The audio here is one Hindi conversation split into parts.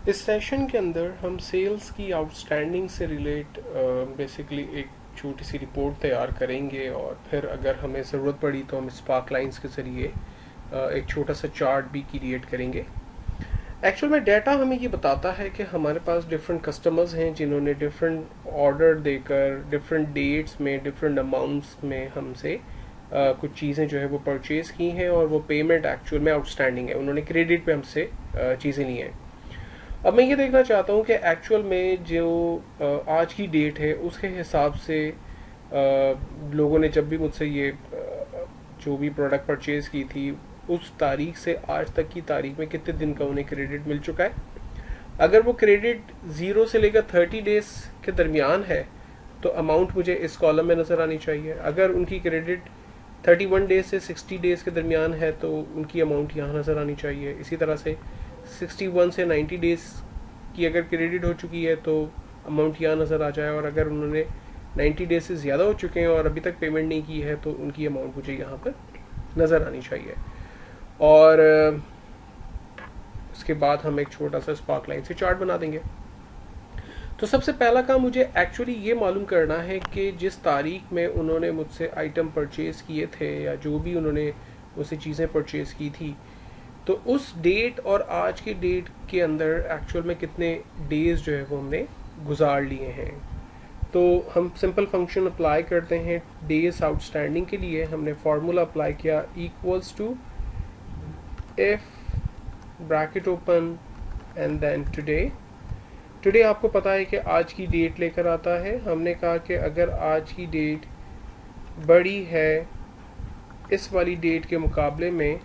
इस सेशन के अंदर हम सेल्स की आउटस्टैंडिंग से रिलेट बेसिकली एक छोटी सी रिपोर्ट तैयार करेंगे और फिर अगर हमें ज़रूरत पड़ी तो हम स्पार्क लाइंस के ज़रिए एक छोटा सा चार्ट भी क्रिएट करेंगे। एक्चुअल में डाटा हमें ये बताता है कि हमारे पास डिफरेंट कस्टमर्स हैं जिन्होंने डिफरेंट ऑर्डर देकर डिफरेंट डेट्स में डिफरेंट अमाउंट्स में हमसे कुछ चीज़ें जो है वो परचेज़ की हैं और वो पेमेंट एक्चुअल में आउटस्टैंडिंग है, उन्होंने क्रेडिट पे हमसे चीज़ें ली हैं। अब मैं ये देखना चाहता हूँ कि एक्चुअल में जो आज की डेट है उसके हिसाब से लोगों ने जब भी मुझसे ये जो भी प्रोडक्ट परचेज की थी उस तारीख से आज तक की तारीख में कितने दिन का उन्हें क्रेडिट मिल चुका है। अगर वो क्रेडिट 0 से लेकर 30 डेज के दरमियान है तो अमाउंट मुझे इस कॉलम में नज़र आनी चाहिए। अगर उनकी क्रेडिट 31 डेज से 60 डेज के दरमियान है तो उनकी अमाउंट यहाँ नज़र आनी चाहिए। इसी तरह से 61 से 90 डेज की अगर क्रेडिट हो चुकी है तो अमाउंट यहाँ नज़र आ जाए, और अगर उन्होंने 90 डेज से ज़्यादा हो चुके हैं और अभी तक पेमेंट नहीं की है तो उनकी अमाउंट मुझे यहाँ पर नज़र आनी चाहिए। और उसके बाद हम एक छोटा सा स्पार्क लाइन से चार्ट बना देंगे। तो सबसे पहला काम मुझे एक्चुअली ये मालूम करना है कि जिस तारीख में उन्होंने मुझसे आइटम परचेज़ किए थे या जो भी उन्होंने मुझसे चीज़ें परचेज़ की थी, तो उस डेट और आज के डेट के अंदर एक्चुअल में कितने डेज जो है वो हमने गुजार लिए हैं। तो हम सिंपल फंक्शन अप्लाई करते हैं डेज आउटस्टैंडिंग के लिए। हमने फार्मूला अप्लाई किया equals to if bracket open and then today. Today आपको पता है कि आज की डेट लेकर आता है। हमने कहा कि अगर आज की डेट बड़ी है इस वाली डेट के मुकाबले में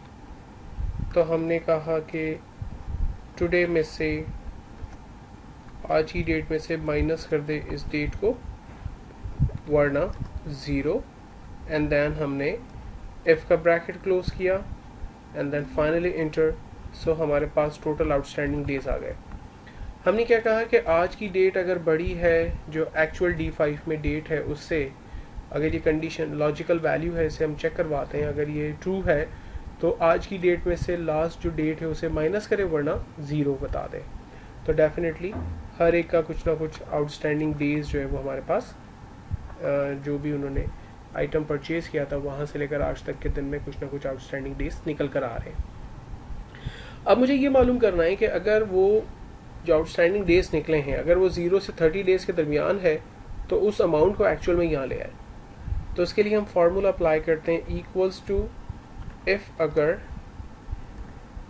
तो हमने कहा कि टुडे में से आज की डेट में से माइनस कर दे इस डेट को, वरना 0, एंड देन हमने इफ का ब्रैकेट क्लोज किया एंड देन फाइनली इंटर। सो हमारे पास टोटल आउटस्टैंडिंग डेज आ गए। हमने क्या कहा कि आज की डेट अगर बड़ी है जो एक्चुअल D5 में डेट है उससे, अगर ये कंडीशन लॉजिकल वैल्यू है इसे हम चेक करवाते हैं, अगर ये ट्रू है तो आज की डेट में से लास्ट जो डेट है उसे माइनस करे, वरना 0 बता दे। तो डेफिनेटली हर एक का कुछ ना कुछ आउटस्टैंडिंग डेज जो है वो हमारे पास जो भी उन्होंने आइटम परचेज किया था वहाँ से लेकर आज तक के दिन में कुछ ना कुछ आउटस्टैंडिंग डेज निकल कर आ रहे हैं। अब मुझे ये मालूम करना है कि अगर वो जो आउटस्टैंडिंग डेज निकले हैं अगर वो 0 से 30 डेज के दरमियान है तो उस अमाउंट को एक्चुअल में यहाँ ले आए। तो उसके लिए हम फार्मूला अप्लाई करते हैं इक्वल्स टू इफ अगर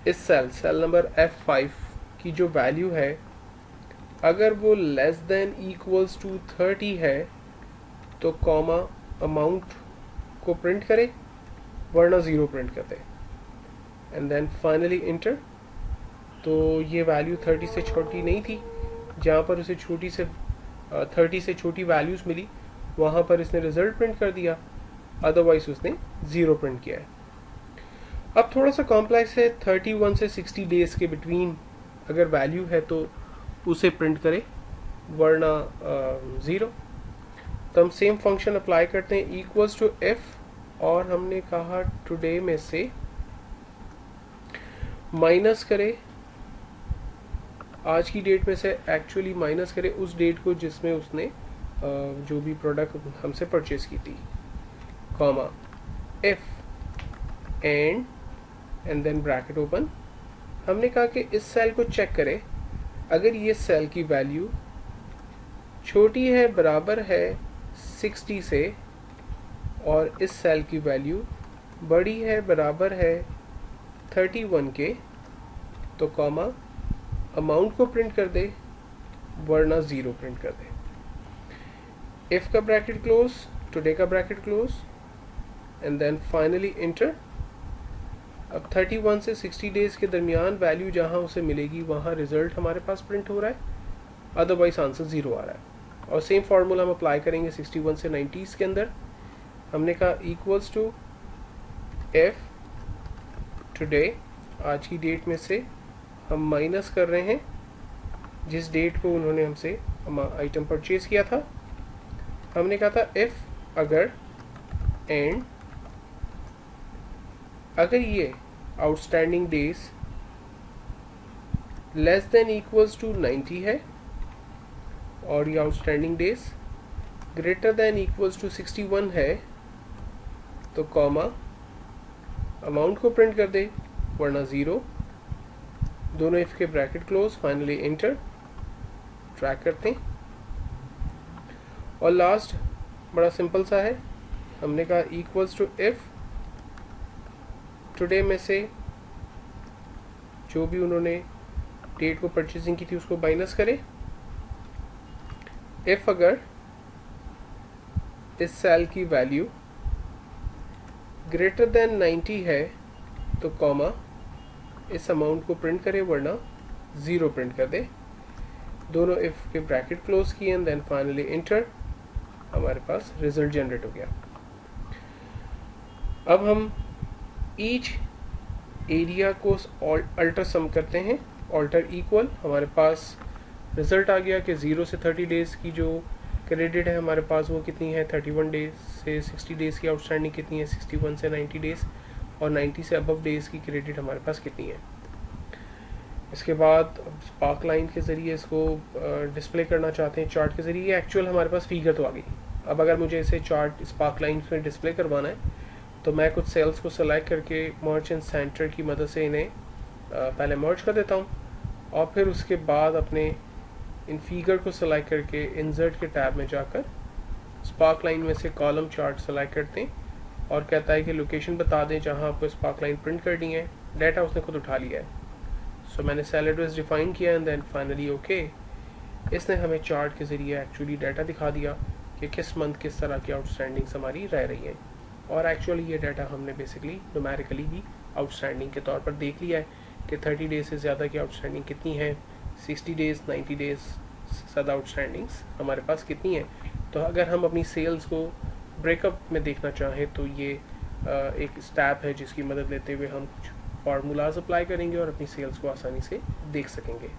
इस सेल नंबर F5 की जो वैल्यू है अगर वो लेस देन इक्वल्स टू 30 है तो कॉमा अमाउंट को प्रिंट करे, वरना 0 प्रिंट कर दे, एंड देन फाइनली इंटर। तो ये वैल्यू 30 से छोटी नहीं थी, जहाँ पर उसे छोटी से 30 से छोटी वैल्यूज़ मिली वहाँ पर इसने रिजल्ट प्रिंट कर दिया, अदरवाइज उसने 0 प्रिंट किया है। अब थोड़ा सा कॉम्प्लेक्स है, 31 से 60 डेज के बिटवीन अगर वैल्यू है तो उसे प्रिंट करे, वरना 0। तो हम सेम फंक्शन अप्लाई करते हैं इक्वल्स टू इफ, और हमने कहा टुडे में से माइनस करे आज की डेट में से, एक्चुअली माइनस करे उस डेट को जिसमें उसने जो भी प्रोडक्ट हमसे परचेज की थी, comma if and then bracket open. हमने कहा कि इस सेल को चेक करें, अगर ये सेल की वैल्यू छोटी है बराबर है 60 से और इस सेल की वैल्यू बड़ी है बराबर है 31 के, तो कॉमा अमाउंट को प्रिंट कर दे, वरना 0 प्रिंट कर दे। इफ का ब्रैकेट क्लोज, टुडे का bracket close, and then finally enter. अब 31 से 60 डेज के दरमियान वैल्यू जहाँ उसे मिलेगी वहाँ रिजल्ट हमारे पास प्रिंट हो रहा है, अदरवाइज आंसर 0 आ रहा है। और सेम फार्मूला हम अप्लाई करेंगे 61 से 90 के अंदर। हमने कहा इक्वल्स टू इफ टुडे, आज की डेट में से हम माइनस कर रहे हैं जिस डेट को उन्होंने हमसे आइटम परचेज किया था। हमने कहा था इफ अगर एंड अगर ये outstanding days less than equals to 90 है और ये outstanding days, greater than equals to 61 है तो कॉमा अमाउंट को प्रिंट कर दे वरना 0, दोनों इफ के bracket close, finally enter, track करते हैं। और लास्ट बड़ा सिंपल सा है, हमने कहा इक्वल्स टू इफ टुडे में से जो भी उन्होंने डेट को परचेजिंग की थी उसको माइनस करें। इफ अगर इस सेल की वैल्यू ग्रेटर देन 90 है तो कॉमा इस अमाउंट को प्रिंट करे वरना 0 प्रिंट कर दे, दोनों इफ के ब्रैकेट क्लोज किए एंड देन फाइनली इंटर, हमारे पास रिजल्ट जनरेट हो गया। अब हम ईच एरिया को अल्टर सम करते हैं, अल्टर इक्वल, हमारे पास रिजल्ट आ गया कि 0 से 30 डेज की जो क्रेडिट है हमारे पास वो कितनी है, 31 डेज से 60 डेज की आउटस्टैंडिंग कितनी है, 61 से 90 डेज, और 90 से अबव डेज की क्रेडिट हमारे पास कितनी है। इसके बाद स्पार्क लाइन के ज़रिए इसको डिस्प्ले करना चाहते हैं चार्ट के ज़रिए, एक्चुअल हमारे पास फिगर तो आ गई। अब अगर मुझे इसे चार्ट स्पार्क लाइन में डिस्प्ले करवाना है तो मैं कुछ सेल्स को सेलेक्ट करके मर्चेंट सेंटर की मदद से इन्हें पहले मर्ज कर देता हूँ और फिर उसके बाद अपने इन फिगर को सेलेक्ट करके इंसर्ट के टैब में जाकर स्पार्क लाइन में से कॉलम चार्ट सेलेक्ट करते हैं और कहता है कि लोकेशन बता दें जहां आपको स्पार्क लाइन प्रिंट करनी है। डाटा उसने खुद उठा लिया है, सो मैंने सेल एड्रेस डिफाइन किया एंड देन फाइनली ओके। इसने हमें चार्ट के ज़रिए एक्चुअली डाटा दिखा दिया कि किस मंथ किस तरह की आउटस्टैंडिंग्स हमारी रह रही हैं, और एक्चुअली ये डाटा हमने बेसिकली न्यूमेरिकली भी आउटस्टैंडिंग के तौर पर देख लिया है कि 30 डेज से ज़्यादा की आउटस्टैंडिंग कितनी है, 60 डेज 90 डेज से ज़्यादा आउटस्टैंडिंग्स हमारे पास कितनी है। तो अगर हम अपनी सेल्स को ब्रेकअप में देखना चाहें तो ये एक स्टेप है जिसकी मदद लेते हुए हम कुछ फार्मूलाज अप्लाई करेंगे और अपनी सेल्स को आसानी से देख सकेंगे।